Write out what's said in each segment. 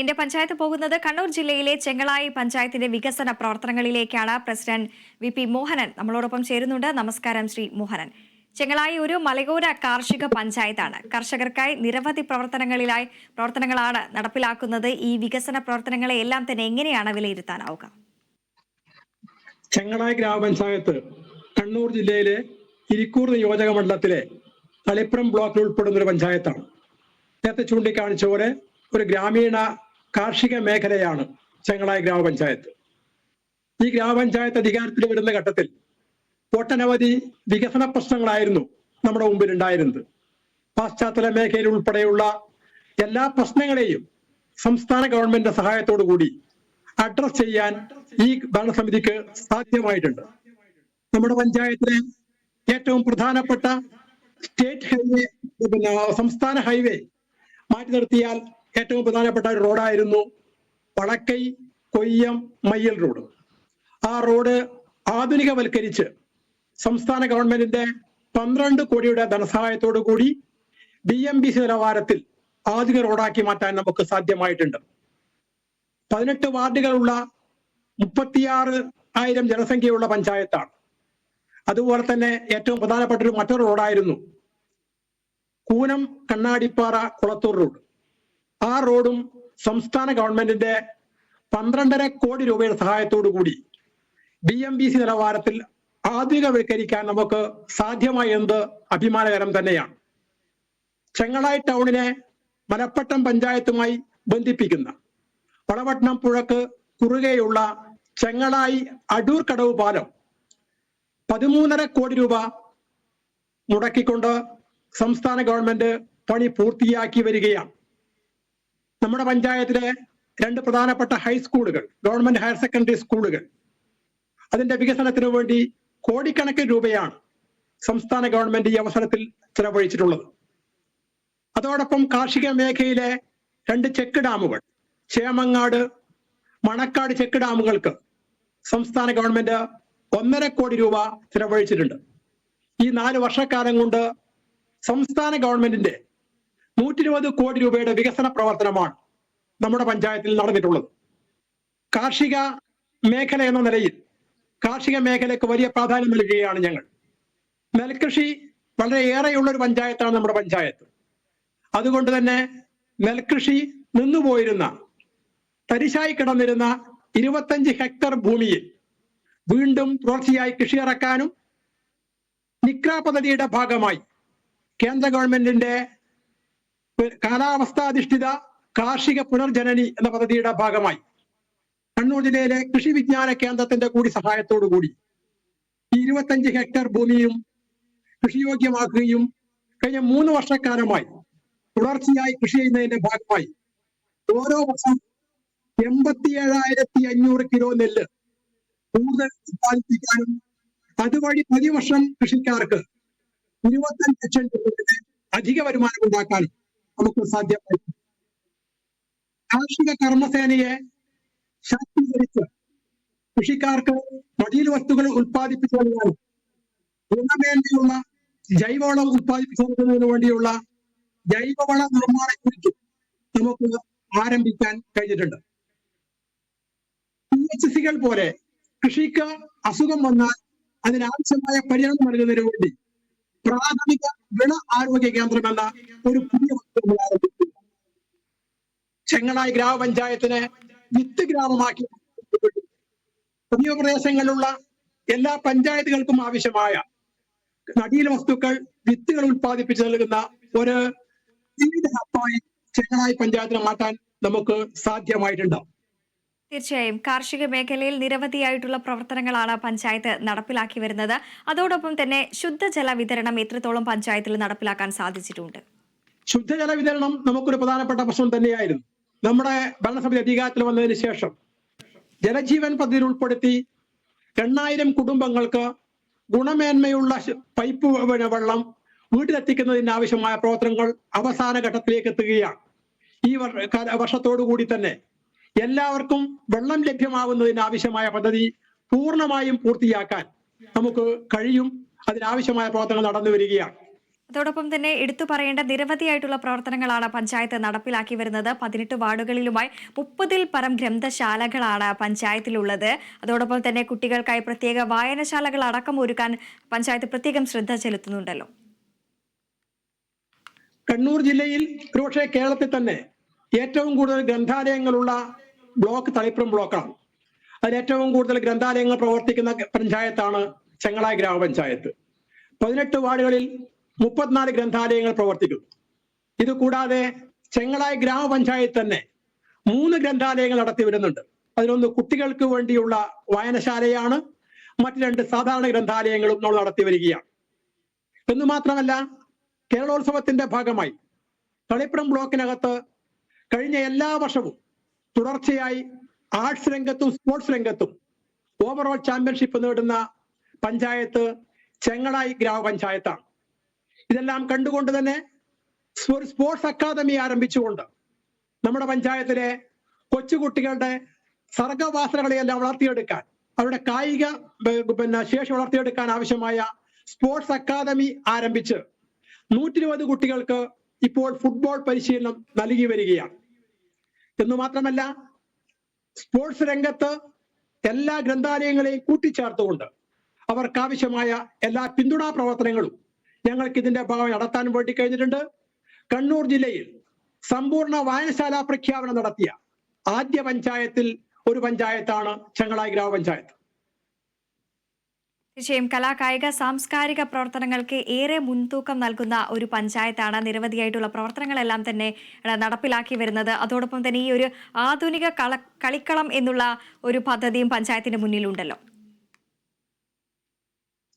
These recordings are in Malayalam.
എന്റെ പഞ്ചായത്ത് പോകുന്നത് കണ്ണൂർ ജില്ലയിലെ ചെങ്ങളായി പഞ്ചായത്തിന്റെ വികസന പ്രവർത്തനങ്ങളിലേക്കാണ്. പ്രസിഡന്റ് വി മോഹനൻ നമ്മളോടൊപ്പം ചേരുന്നുണ്ട്. നമസ്കാരം ശ്രീ മോഹനൻ. ചെങ്ങളായി ഒരു മലയോര കാർഷിക പഞ്ചായത്താണ്. കർഷകർക്കായി നിരവധി പ്രവർത്തനങ്ങളാണ് നടപ്പിലാക്കുന്നത്. ഈ വികസന പ്രവർത്തനങ്ങളെ എല്ലാം തന്നെ എങ്ങനെയാണ് വിലയിരുത്താനാവുക? ചെങ്ങളായി ഗ്രാമപഞ്ചായത്ത് കണ്ണൂർ ജില്ലയിലെ ഇരിക്കൂർ നിയോജക മണ്ഡലത്തിലെ തളിപ്പുറം ബ്ലോക്കിൽ ഉൾപ്പെടുന്ന ഒരു പഞ്ചായത്താണ്. നേരത്തെ ചൂണ്ടിക്കാണിച്ച പോലെ ഒരു ഗ്രാമീണ കാർഷിക മേഖലയാണ് ചെങ്ങളായി ഗ്രാമപഞ്ചായത്ത്. ഈ ഗ്രാമപഞ്ചായത്ത് അധികാരത്തിൽ വരുന്ന ഘട്ടത്തിൽ ഒട്ടനവധി വികസന പ്രശ്നങ്ങളായിരുന്നു നമ്മുടെ മുമ്പിൽ ഉണ്ടായിരുന്നത്. പാശ്ചാത്തല മേഖലയിൽ ഉൾപ്പെടെയുള്ള എല്ലാ പ്രശ്നങ്ങളെയും സംസ്ഥാന ഗവൺമെന്റിന്റെ സഹായത്തോടു കൂടി അഡ്രസ് ചെയ്യാൻ ഈ ഭരണസമിതിക്ക് സാധ്യമായിട്ടുണ്ട്. നമ്മുടെ പഞ്ചായത്തിലെ ഏറ്റവും പ്രധാനപ്പെട്ട സ്റ്റേറ്റ് ഹൈവേ, സംസ്ഥാന ഹൈവേ മാറ്റി നിർത്തിയാൽ ഏറ്റവും പ്രധാനപ്പെട്ട ഒരു റോഡായിരുന്നു വളക്കൈ കൊയ്യം മയ്യൽ റോഡ്. ആ റോഡ് ആധുനികവൽക്കരിച്ച് സംസ്ഥാന ഗവൺമെന്റിന്റെ 12 കോടിയുടെ ധനസഹായത്തോടു കൂടി BMBC നിലവാരത്തിൽ ആധുനിക റോഡാക്കി മാറ്റാൻ നമുക്ക് സാധ്യമായിട്ടുണ്ട്. 18 വാർഡുകളുള്ള 36,000 ജനസംഖ്യയുള്ള പഞ്ചായത്താണ്. അതുപോലെ തന്നെ ഏറ്റവും പ്രധാനപ്പെട്ട മറ്റൊരു റോഡായിരുന്നു കൂനം കണ്ണാടിപ്പാറ കുളത്തൂർ റോഡ്. ആ റോഡും സംസ്ഥാന ഗവൺമെന്റിന്റെ 12.5 കോടി രൂപയുടെ സഹായത്തോടു കൂടി BMBC നിലവാരത്തിൽ ആധുനികവൽക്കരിക്കാൻ നമുക്ക് സാധ്യമായി എന്നത് അഭിമാനകരം തന്നെയാണ്. ചെങ്ങളായി ടൗണിനെ മലപ്പട്ടം പഞ്ചായത്തുമായി ബന്ധിപ്പിക്കുന്ന വളപട്ടണം പുഴക്ക് കുറുകെയുള്ള ചെങ്ങളായി അടൂർ കടവ് പാലം 13.5 കോടി രൂപ മുടക്കിക്കൊണ്ട് സംസ്ഥാന ഗവൺമെന്റ് പണി പൂർത്തിയാക്കി വരികയാണ്. നമ്മുടെ പഞ്ചായത്തിലെ 2 പ്രധാനപ്പെട്ട ഹൈസ്കൂളുകൾ, ഗവൺമെന്റ് ഹയർ സെക്കൻഡറി സ്കൂളുകൾ, അതിന്റെ വികസനത്തിനു വേണ്ടി കോടിക്കണക്കിന് രൂപയാണ് സംസ്ഥാന ഗവൺമെന്റ് ഈ അവസരത്തിൽ ചെലവഴിച്ചിട്ടുള്ളത്. അതോടൊപ്പം കാർഷിക മേഖലയിലെ 2 ചെക്ക് ഡാമുകൾ, ചേമങ്ങാട്, മണക്കാട് ചെക്ക് ഡാമുകൾക്ക് സംസ്ഥാന ഗവൺമെന്റ് 1.5 കോടി രൂപ ചെലവഴിച്ചിട്ടുണ്ട്. ഈ 4 വർഷക്കാലം കൊണ്ട് സംസ്ഥാന ഗവൺമെന്റിന്റെ 120 കോടി രൂപയുടെ വികസന പ്രവർത്തനമാണ് നമ്മുടെ പഞ്ചായത്തിൽ നടന്നിട്ടുള്ളത്. കാർഷിക മേഖല എന്ന നിലയിൽ കാർഷിക മേഖലയ്ക്ക് വലിയ പ്രാധാന്യം നൽകുകയാണ് ഞങ്ങൾ. നെൽകൃഷി വളരെയേറെയുള്ള ഒരു പഞ്ചായത്താണ് നമ്മുടെ പഞ്ചായത്ത്. അതുകൊണ്ട് തന്നെ നെൽകൃഷി നിന്നുപോയിരുന്ന, തരിശായി കിടന്നിരുന്ന 25 ഹെക്ടർ ഭൂമിയിൽ വീണ്ടും തുടർച്ചയായി കൃഷി ഇറക്കാനും നിക്ര പദ്ധതിയുടെ ഭാഗമായി കേന്ദ്ര ഗവൺമെന്റിന്റെ കാലാവസ്ഥാധിഷ്ഠിത കാർഷിക പുനർജനനി എന്ന പദ്ധതിയുടെ ഭാഗമായി കണ്ണൂർ ജില്ലയിലെ കൃഷി വിജ്ഞാന കേന്ദ്രത്തിന്റെ കൂടി സഹായത്തോടു കൂടി ഈ 25 ഹെക്ടർ ഭൂമിയും കൃഷിയോഗ്യമാക്കുകയും കഴിഞ്ഞ 3 വർഷക്കാലമായി തുടർച്ചയായി കൃഷി ചെയ്യുന്നതിന്റെ ഭാഗമായി ഓരോ വർഷം 87,500 കിലോ നെല്ല് കൂടുതൽ ഉത്പാദിപ്പിക്കാനും അതുവഴി പ്രതിവർഷം കൃഷിക്കാർക്ക് 25 ലക്ഷം രൂപയുടെ അധിക വരുമാനം ഉണ്ടാക്കാനും നമുക്ക് സാധ്യമായി. കാർഷിക കർമ്മസേനയെ ശാക്തീകരിച്ച് കൃഷിക്കാർക്ക് മടിയിൽ വസ്തുക്കൾ ഉത്പാദിപ്പിക്കുന്നതിനാലും ഗുണമേന്മയുള്ള ജൈവവളം ഉത്പാദിപ്പിക്കുന്നതിനു വേണ്ടിയുള്ള ജൈവവള നിർമ്മാണത്തെക്കുറിച്ച് നമുക്ക് ആരംഭിക്കാൻ കഴിഞ്ഞിട്ടുണ്ട്. PHC പോലെ കൃഷിക്ക് അസുഖം വന്നാൽ അതിനാവശ്യമായ പരിചരണം നൽകുന്നതിന് വേണ്ടി പ്രാഥമിക വിള ആരോഗ്യ കേന്ദ്രം എന്ന ഒരു പുതിയ വസ്തു ആരംഭിക്കുന്നു. ചെങ്ങളായി ഗ്രാമപഞ്ചായത്തിനെ വിത്ത് ഗ്രാമമാക്കി പുതിയ പ്രദേശങ്ങളിലുള്ള എല്ലാ പഞ്ചായത്തുകൾക്കും ആവശ്യമായ നടീൽ വസ്തുക്കൾ, വിത്തുകൾ ഉത്പാദിപ്പിച്ച് നൽകുന്ന ഒരു ഹബ്ബായി ചെങ്ങളായി പഞ്ചായത്തിനെ മാറ്റാൻ നമുക്ക് സാധ്യമായിട്ടുണ്ട്. തീർച്ചയായും കാർഷിക മേഖലയിൽ നിരവധിയായിട്ടുള്ള പ്രവർത്തനങ്ങളാണ് പഞ്ചായത്ത് നടപ്പിലാക്കി വരുന്നത്. അതോടൊപ്പം തന്നെ ശുദ്ധജല വിതരണം എത്രത്തോളം പഞ്ചായത്തിൽ നടപ്പിലാക്കാൻ സാധിച്ചിട്ടുണ്ട്? ശുദ്ധജല വിതരണം നമുക്കൊരു പ്രധാനപ്പെട്ട പ്രശ്നം തന്നെയായിരുന്നു. നമ്മുടെ ഭരണസമിതി അധികാരത്തിൽ വന്നതിന് ശേഷം ജലജീവൻ പദ്ധതിയിൽ ഉൾപ്പെടുത്തി 8,000 കുടുംബങ്ങൾക്ക് ഗുണമേന്മയുള്ള പൈപ്പ് വെള്ളം വീട്ടിലെത്തിക്കുന്നതിന് ആവശ്യമായ പ്രവർത്തനങ്ങൾ അവസാന ഘട്ടത്തിലേക്ക് എത്തുകയാണ്. ഈ വർഷത്തോടു കൂടി തന്നെ എല്ലാവർക്കും വെള്ളം ലഭ്യമാകുന്നതിന് ആവശ്യമായ പദ്ധതി പൂർണ്ണമായും പൂർത്തിയാക്കാൻ നമുക്ക് കഴിയും. അതിനാവശ്യമായ പ്രവർത്തനങ്ങൾ നടന്നു വരികയാണ്. അതോടൊപ്പം തന്നെ എടുത്തു പറയേണ്ട നിരവധിയായിട്ടുള്ള പ്രവർത്തനങ്ങളാണ് പഞ്ചായത്ത് നടപ്പിലാക്കി വരുന്നത്. 18 വാർഡുകളിലുമായി 30-ൽ പരം ഗ്രന്ഥശാലകളാണ് പഞ്ചായത്തിലുള്ളത്. അതോടൊപ്പം തന്നെ കുട്ടികൾക്കായി പ്രത്യേക വായനശാലകൾ അടക്കം ഒരുക്കാൻ പഞ്ചായത്ത് പ്രത്യേകം ശ്രദ്ധ ചെലുത്തുന്നുണ്ടല്ലോ. കണ്ണൂർ ജില്ലയിൽ ഒരുപക്ഷെ കേരളത്തിൽ തന്നെ ഏറ്റവും കൂടുതൽ ഗ്രന്ഥാലയങ്ങളുള്ള ബ്ലോക്ക് തളിപ്പുറം ബ്ലോക്കാണ്. അതിൽ ഏറ്റവും കൂടുതൽ ഗ്രന്ഥാലയങ്ങൾ പ്രവർത്തിക്കുന്ന പഞ്ചായത്താണ് ചെങ്ങളായി ഗ്രാമപഞ്ചായത്ത്. 18 വാർഡുകളിൽ 34 ഗ്രന്ഥാലയങ്ങൾ പ്രവർത്തിക്കുന്നു. ഇത് കൂടാതെ ചെങ്ങളായി ഗ്രാമപഞ്ചായത്ത് തന്നെ 3 ഗ്രന്ഥാലയങ്ങൾ നടത്തി വരുന്നുണ്ട്. അതിലൊന്ന് കുട്ടികൾക്ക് വേണ്ടിയുള്ള വായനശാലയാണ്, മറ്റു 2 സാധാരണ ഗ്രന്ഥാലയങ്ങളും നമ്മൾ നടത്തി വരികയാണ്. എന്ന് മാത്രമല്ല, കേരളോത്സവത്തിന്റെ ഭാഗമായി തളിപ്പുറം ബ്ലോക്കിനകത്ത് കഴിഞ്ഞ എല്ലാ വർഷവും തുടർച്ചയായി ആർട്സ് രംഗത്തും സ്പോർട്സ് രംഗത്തും ഓവറോൾ ചാമ്പ്യൻഷിപ്പ് നേടുന്ന പഞ്ചായത്ത് ചെങ്ങളായി ഗ്രാമപഞ്ചായത്താണ്. ഇതെല്ലാം കണ്ടുകൊണ്ട് തന്നെ ഒരു സ്പോർട്സ് അക്കാദമി ആരംഭിച്ചുകൊണ്ട് നമ്മുടെ പഞ്ചായത്തിലെ കൊച്ചുകുട്ടികളുടെ സർഗവാസനകളെയെല്ലാം വളർത്തിയെടുക്കാൻ, അവരുടെ കായിക ശേഷി വളർത്തിയെടുക്കാൻ ആവശ്യമായ സ്പോർട്സ് അക്കാദമി ആരംഭിച്ച് 120 കുട്ടികൾക്ക് ഇപ്പോൾ ഫുട്ബോൾ പരിശീലനം നൽകി വരികയാണ്. എന്നു മാത്രമല്ല, സ്പോർട്സ് രംഗത്ത് എല്ലാ ഗ്രന്ഥാലയങ്ങളെയും കൂട്ടിച്ചേർത്തുകൊണ്ട് അവർക്കാവശ്യമായ എല്ലാ പിന്തുണാ പ്രവർത്തനങ്ങളും ഞങ്ങൾക്ക് ഇതിന്റെ ഭാഗമായി നടത്താൻ വേണ്ടി കഴിഞ്ഞിട്ടുണ്ട്. കണ്ണൂർ ജില്ലയിൽ സമ്പൂർണ്ണ വായനശാല പ്രഖ്യാപനം നടത്തിയ ആദ്യ പഞ്ചായത്തിൽ ഒരു പഞ്ചായത്താണ് ചെങ്ങളായി ഗ്രാമപഞ്ചായത്ത്. തീർച്ചയായും കായിക സാംസ്കാരിക പ്രവർത്തനങ്ങൾക്ക് ഏറെ മുൻതൂക്കം നൽകുന്ന ഒരു പഞ്ചായത്താണ്. നിരവധിയായിട്ടുള്ള പ്രവർത്തനങ്ങളെല്ലാം തന്നെ നടപ്പിലാക്കി വരുന്നത്. അതോടൊപ്പം തന്നെ ഈ ഒരു ആധുനിക കളിക്കളം എന്നുള്ള ഒരു പദ്ധതിയും പഞ്ചായത്തിന്റെ മുന്നിലുണ്ടല്ലോ.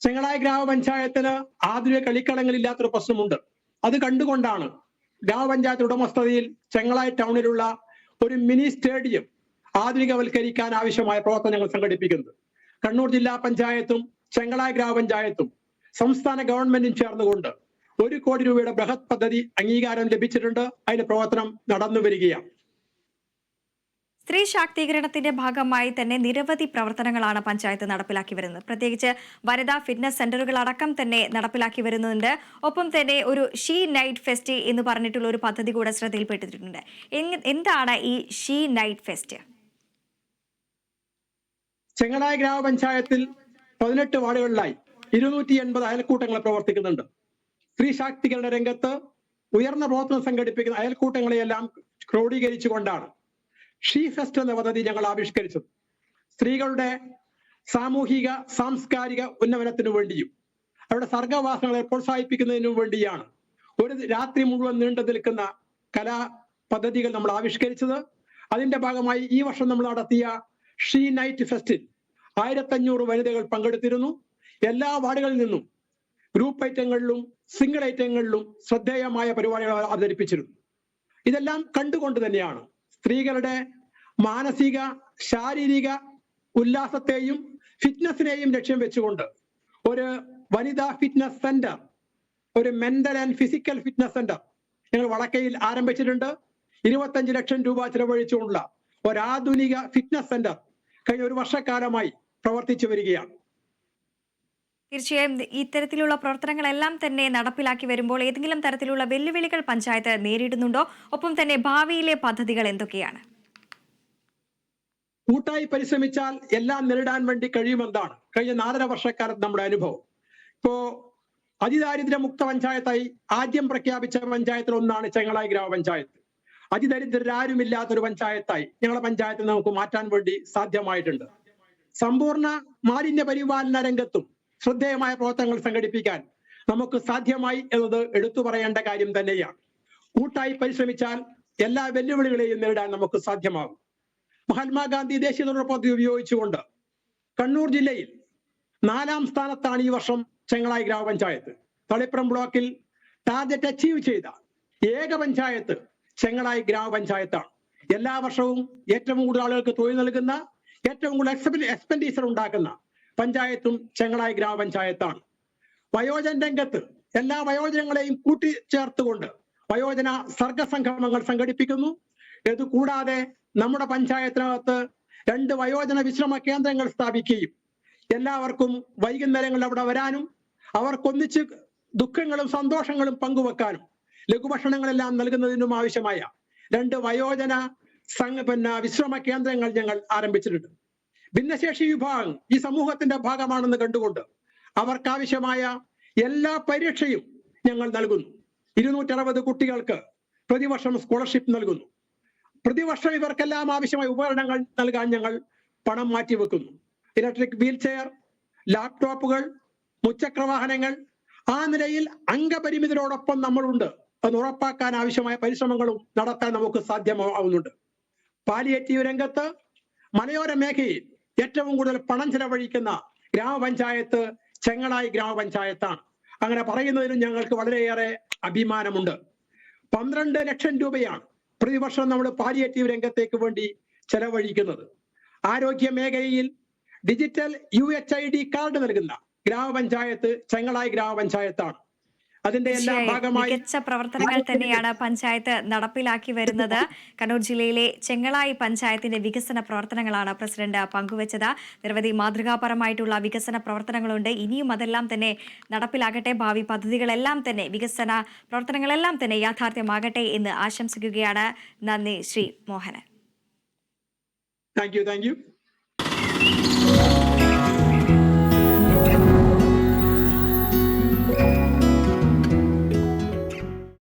ചെങ്ങളായി ഗ്രാമപഞ്ചായത്തിന് ആധുനിക കളിക്കളങ്ങളില്ലാത്തൊരു പ്രശ്നമുണ്ട്. അത് കണ്ടുകൊണ്ടാണ് ഗ്രാമപഞ്ചായത്ത് ഉടമസ്ഥതയിൽ ചെങ്ങളായി ടൗണിലുള്ള ഒരു മിനി സ്റ്റേഡിയം ആധുനികവൽക്കരിക്കാൻ ആവശ്യമായ പ്രവർത്തനങ്ങൾ സംഘടിപ്പിക്കുന്നത്. കണ്ണൂർ ജില്ലാ പഞ്ചായത്തും ചെങ്ങളായി ഗ്രാമപഞ്ചായത്തും സംസ്ഥാന ഗവൺമെന്റും ചേർന്നുകൊണ്ട് 1 കോടി രൂപയുടെ ബൃഹത് പദ്ധതി അംഗീകാരം ലഭിച്ചിട്ടുണ്ട്. അതിന്റെ പ്രവർത്തനം നടന്നു വരികയാണ്. സ്ത്രീ ശാക്തീകരണത്തിന്റെ ഭാഗമായി തന്നെ നിരവധി പ്രവർത്തനങ്ങളാണ് പഞ്ചായത്ത് നടപ്പിലാക്കി വരുന്നത്. പ്രത്യേകിച്ച് വനിതാ ഫിറ്റ്നസ് സെന്ററുകൾ അടക്കം തന്നെ നടപ്പിലാക്കി വരുന്നുണ്ട്. ഒപ്പം തന്നെ ഒരു ഷീ നൈറ്റ് ഫെസ്റ്റ് എന്ന് പറഞ്ഞിട്ടുള്ള ഒരു പദ്ധതി കൂടെ ശ്രദ്ധയിൽപ്പെട്ടിട്ടുണ്ട്. എന്താണ് ഈ ഷീ നൈറ്റ് ഫെസ്റ്റ്? ചെങ്ങളായി ഗ്രാമപഞ്ചായത്തിൽ 18 വാർഡുകളിലായി 280 അയൽക്കൂട്ടങ്ങൾ പ്രവർത്തിക്കുന്നുണ്ട്. സ്ത്രീ ശാക്തീകരണ രംഗത്ത് ഉയർന്ന പ്രവർത്തനം സംഘടിപ്പിക്കുന്ന അയൽക്കൂട്ടങ്ങളെയെല്ലാം ക്രോഡീകരിച്ചുകൊണ്ടാണ് ഷീ ഫെസ്റ്റ് എന്ന പദ്ധതി ഞങ്ങൾ ആവിഷ്കരിച്ചത്. സ്ത്രീകളുടെ സാമൂഹിക സാംസ്കാരിക ഉന്നമനത്തിനു വേണ്ടിയും അവരുടെ സർഗവാസനകളെ പ്രോത്സാഹിപ്പിക്കുന്നതിനു വേണ്ടിയാണ് ഒരു രാത്രി മുഴുവൻ നീണ്ടു നിൽക്കുന്ന കലാ പദ്ധതികൾ നമ്മൾ ആവിഷ്കരിച്ചത്. അതിന്റെ ഭാഗമായി ഈ വർഷം നമ്മൾ നടത്തിയ ഷീ നൈറ്റ് ഫെസ്റ്റിൽ 1500 വനിതകൾ പങ്കെടുത്തിരുന്നു. എല്ലാ വാർഡുകളിൽ നിന്നും ഗ്രൂപ്പ് ഐറ്റങ്ങളിലും സിംഗിൾ ഐറ്റങ്ങളിലും ശ്രദ്ധേയമായ പരിപാടികൾ അവതരിപ്പിച്ചിരുന്നു. ഇതെല്ലാം കണ്ടുകൊണ്ട് തന്നെയാണ് സ്ത്രീകളുടെ മാനസിക ശാരീരിക ഉല്ലാസത്തെയും ഫിറ്റ്നസിനെയും ലക്ഷ്യം വെച്ചുകൊണ്ട് ഒരു വനിതാ ഫിറ്റ്നസ് സെന്റർ, ഒരു mental and physical fitness centre ഞങ്ങൾ വളക്കയിൽ ആരംഭിച്ചിട്ടുണ്ട്. 25 ലക്ഷം രൂപ ചെലവഴിച്ചുകൊണ്ടുള്ള ഒരാധുനിക ഫിറ്റ്നസ് സെന്റർ കഴിഞ്ഞ 1 വർഷക്കാലമായി പ്രവർത്തിച്ചു വരികയാണ്. തീർച്ചയായും ഇത്തരത്തിലുള്ള പ്രവർത്തനങ്ങളെല്ലാം തന്നെ നടപ്പിലാക്കി വരുമ്പോൾ ഏതെങ്കിലും തരത്തിലുള്ള വെല്ലുവിളികൾ പഞ്ചായത്ത് നേരിടുന്നുണ്ടോ? ഒപ്പം തന്നെ ഭാവിയിലെ പദ്ധതികൾ എന്തൊക്കെയാണ്? കൂട്ടായി പരിശ്രമിച്ചാൽ എല്ലാം നേരിടാൻ വേണ്ടി കഴിയുമെന്നാണ് കഴിഞ്ഞ 4.5 വർഷക്കാലത്ത് നമ്മുടെ അനുഭവം. ഇപ്പോ അതിദാരിദ്ര്യമുക്ത പഞ്ചായത്തായി ആദ്യം പ്രഖ്യാപിച്ച പഞ്ചായത്തിൽ ഒന്നാണ് ചെങ്ങളായി ഗ്രാമപഞ്ചായത്ത്. അതിദരിദ്രരാരുമില്ലാത്തൊരു പഞ്ചായത്തായി ഞങ്ങളുടെ പഞ്ചായത്തിൽ നമുക്ക് മാറ്റാൻ വേണ്ടി സാധ്യമായിട്ടുണ്ട്. സമ്പൂർണ്ണ മാലിന്യ പരിപാലന രംഗത്തും ശ്രദ്ധേയമായ പ്രവർത്തനങ്ങൾ സംഘടിപ്പിക്കാൻ നമുക്ക് സാധ്യമായി എന്നത് എടുത്തു പറയേണ്ട കാര്യം തന്നെയാണ്. കൂട്ടായി പരിശ്രമിച്ചാൽ എല്ലാ വെല്ലുവിളികളെയും നേരിടാൻ നമുക്ക് സാധ്യമാകും. മഹാത്മാഗാന്ധി ദേശീയ തൊഴിലുറപ്പ് പദ്ധതി ഉപയോഗിച്ചുകൊണ്ട് കണ്ണൂർ ജില്ലയിൽ 4ാം സ്ഥാനത്താണ് ഈ വർഷം ചെങ്ങളായി ഗ്രാമപഞ്ചായത്ത്. തളിപ്പുറം ബ്ലോക്കിൽ ടാർഗറ്റ് അച്ചീവ് ചെയ്ത ഏക പഞ്ചായത്ത് ചെങ്ങളായി ഗ്രാമപഞ്ചായത്താണ്. എല്ലാ വർഷവും ഏറ്റവും കൂടുതൽ ആളുകൾക്ക് തൊഴിൽ നൽകുന്ന, ഏറ്റവും കൂടുതൽ എക്സ്പെൻഡിച്ചർ ഉണ്ടാക്കുന്ന പഞ്ചായത്തും ചെങ്ങളായി ഗ്രാമപഞ്ചായത്താണ്. വയോജന രംഗത്ത് എല്ലാ വയോജനങ്ങളെയും കൂട്ടിച്ചേർത്തുകൊണ്ട് വയോജന സർഗസംഗമങ്ങൾ സംഘടിപ്പിക്കുന്നു. ഇത് കൂടാതെ നമ്മുടെ പഞ്ചായത്തിനകത്ത് 2 വയോജന വിശ്രമ കേന്ദ്രങ്ങൾ സ്ഥാപിക്കുകയും എല്ലാവർക്കും വൈകുന്നേരങ്ങളിൽ അവിടെ വരാനും അവർക്കൊന്നിച്ച് ദുഃഖങ്ങളും സന്തോഷങ്ങളും പങ്കുവെക്കാനും ലഘുഭക്ഷണങ്ങളെല്ലാം നൽകുന്നതിനും ആവശ്യമായ 2 വയോജന വിശ്രമ കേന്ദ്രങ്ങൾ ഞങ്ങൾ ആരംഭിച്ചിട്ടുണ്ട്. ഭിന്നശേഷി വിഭാഗം ഈ സമൂഹത്തിന്റെ ഭാഗമാണെന്ന് കണ്ടുകൊണ്ട് അവർക്കാവശ്യമായ എല്ലാ പരിരക്ഷയും ഞങ്ങൾ നൽകുന്നു. 260 കുട്ടികൾക്ക് പ്രതിവർഷം സ്കോളർഷിപ്പ് നൽകുന്നു. പ്രതിവർഷം ഇവർക്കെല്ലാം ആവശ്യമായ ഉപകരണങ്ങൾ നൽകാൻ ഞങ്ങൾ പണം മാറ്റിവെക്കുന്നു. ഇലക്ട്രിക് വീൽ ചെയർ, ലാപ്ടോപ്പുകൾ, മുച്ചക്രവാഹനങ്ങൾ, ആ നിലയിൽ അംഗപരിമിതരോടൊപ്പം നമ്മളുണ്ട് എന്ന് ഉറപ്പാക്കാൻ ആവശ്യമായ പരിശ്രമങ്ങളും നടത്താൻ നമുക്ക് സാധ്യമാവുന്നുണ്ട്. പാലിയേറ്റീവ് രംഗത്ത് മലയോര മേഖലയിൽ ഏറ്റവും കൂടുതൽ പണം ചെലവഴിക്കുന്ന ഗ്രാമപഞ്ചായത്ത് ചെങ്ങളായി ഗ്രാമപഞ്ചായത്താണ്. അങ്ങനെ പറയുന്നതിലും ഞങ്ങൾക്ക് വളരെയേറെ അഭിമാനമുണ്ട്. 12 ലക്ഷം രൂപയാണ് പ്രതിവർഷം നമ്മൾ പാലിയേറ്റീവ് രംഗത്തേക്ക് വേണ്ടി ചെലവഴിക്കുന്നത്. ആരോഗ്യ മേഖലയിൽ ഡിജിറ്റൽ UHID കാർഡ് നൽകുന്ന ഗ്രാമപഞ്ചായത്ത് ചെങ്ങളായി ഗ്രാമപഞ്ചായത്താണ്. അതിന്റെ എല്ലാം ഭാഗമായി മികച്ച പ്രവർത്തനങ്ങൾ തന്നെയാണ് പഞ്ചായത്ത് നടപ്പിലാക്കി വരുന്നത്. കണ്ണൂർ ജില്ലയിലെ ചെങ്ങളായി പഞ്ചായത്തിന്റെ വികസന പ്രവർത്തനങ്ങളാണ് പ്രസിഡന്റ് പങ്കുവച്ചത്. നിരവധി മാതൃകാപരമായിട്ടുള്ള വികസന പ്രവർത്തനങ്ങളുണ്ട്. ഇനിയും അതെല്ലാം തന്നെ നടപ്പിലാകട്ടെ. ഭാവി പദ്ധതികളെല്ലാം തന്നെ, വികസന പ്രവർത്തനങ്ങളെല്ലാം തന്നെ യാഥാർത്ഥ്യമാകട്ടെ എന്ന് ആശംസിക്കുകയാണ്. നന്ദി ശ്രീ മോഹനൻ. Thank you.